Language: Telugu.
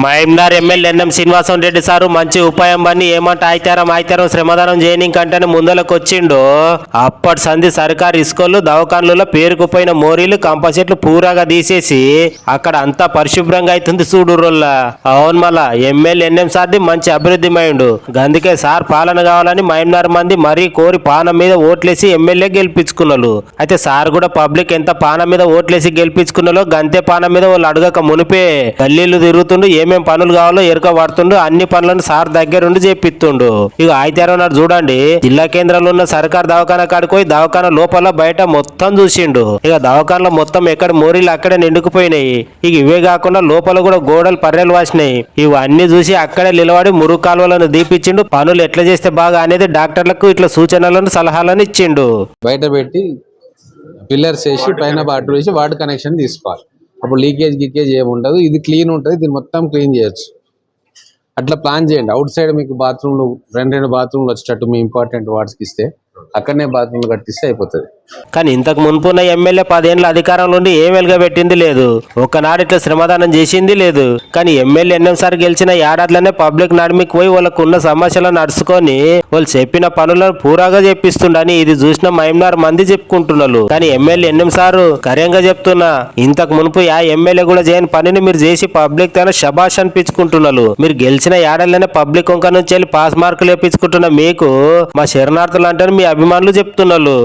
Mahabubnagar MLA NM Srinivasam Reddy sir మంచి ఉపాయం బన్ని ఏమంటే ఆయితారం శ్రమదానం చేయనీకంటేనే ముందలకు వచ్చిండు. అప్పటి సంధి సర్కారు ఇస్కోళ్ళు దవాఖాన్లలో పేరుకుపోయిన మోరీలు కంపచెట్లు పూరాగా తీసేసి అక్కడ అంతా పరిశుభ్రంగా అవుతుంది చూడుర్రోల్లా. అవును మళ్ళా ఎమ్మెల్యే ఎన్ఎం సార్ది మంచి అభివృద్ధి మైండు. గందుకే సార్ పాలన కావాలని మహబూబ్నగర్ మంది మరీ కోరి పానం మీద ఓట్లేసి ఎమ్మెల్యే గెలిపించుకున్నారు. అయితే సార్ కూడా పబ్లిక్ ఎంత పానం మీద ఓట్లేసి గెలిపించుకున్నారో గంతే పానం మీద వాళ్ళు అడగక మునిపే గల్లీలు తిరుగుతుండు, ఏమేం పనులు కావాలో ఎరుక పడుతుండు, అన్ని పనులను సార్ దగ్గరుండి చేపిస్తుండు. ఇక ఆయితారం నాడు చూడండి జిల్లా కేంద్రంలో ఉన్న సర్కార్ దవాఖాన కాడికి పోయి దవాఖాన లోపల బయట మొత్తం చూసిండు. ఇక దవాఖానలో మొత్తం ఎక్కడ మోరీలు అక్కడే నిండుకుపోయినాయి. ఇక ఇవే కాకుండా లోపల కూడా గోడలు పర్రెలు వాసినాయి. ఇవన్నీ చూసి అక్కడే నిలబడి మురుగు కాలువలను దీపించిండు. పనులు ఎట్లా చేస్తే బాగా అనేది డాక్టర్లకు ఇట్లా సూచనలను సలహాలను ఇచ్చిండు. బయట పెట్టి పిల్లర్స్ వేసి పైన వాటర్ వేసి వాటర్ కనెక్షన్ తీసుకోవాలి. అప్పుడు లీకేజ్ ఏముండదు, ఇది క్లీన్ ఉంటుంది, దీన్ని మొత్తం క్లీన్ చేయొచ్చు. అట్లా ప్లాన్ చేయండి. అవుట్ సైడ్ మీకు బాత్రూమ్లు రెండు బాత్రూమ్లు వచ్చేటట్టు మీ ఇంపార్టెంట్ వార్డ్స్కి ఇస్తే అక్కడనే బాత్రూమ్లు కట్టిస్తే అయిపోతుంది. కానీ ఇంతకు మునుపున్న ఎమ్మెల్యే 10 ఏళ్ళ అధికారంలో ఉండి ఏం వెలుగబెట్టింది లేదు, ఒక్కనాడు ఇట్లా శ్రమదానం చేసింది లేదు. కానీ ఎమ్మెల్యే ఎన్నోసారి గెలిచిన ఏడాదిలోనే పబ్లిక్ నడిమికి పోయి వాళ్ళకు ఉన్న సమస్యలను నడుచుకొని వాళ్ళు చెప్పిన పనులను పూరాగా చెప్పిస్తుండని ఇది చూసిన మహబూబ్నగర్ మంది చెప్పుకుంటున్నారు. కానీ ఎమ్మెల్యే ఎన్నోసారు కర్యంగా చెప్తున్నా, ఇంతకు మునుపు ఆ ఎమ్మెల్యే కూడా చేయని పనిని మీరు చేసి పబ్లిక్ తన శబాష్ అనిపించుకుంటున్నారు. మీరు గెలిచిన ఏడాదిలోనే పబ్లిక్ వంక నుంచి వెళ్ళి పాస్ మార్కులు వేపించుకుంటున్న మీకు మా శరణార్థులు అంటే మీ అభిమానులు చెప్తున్నారు.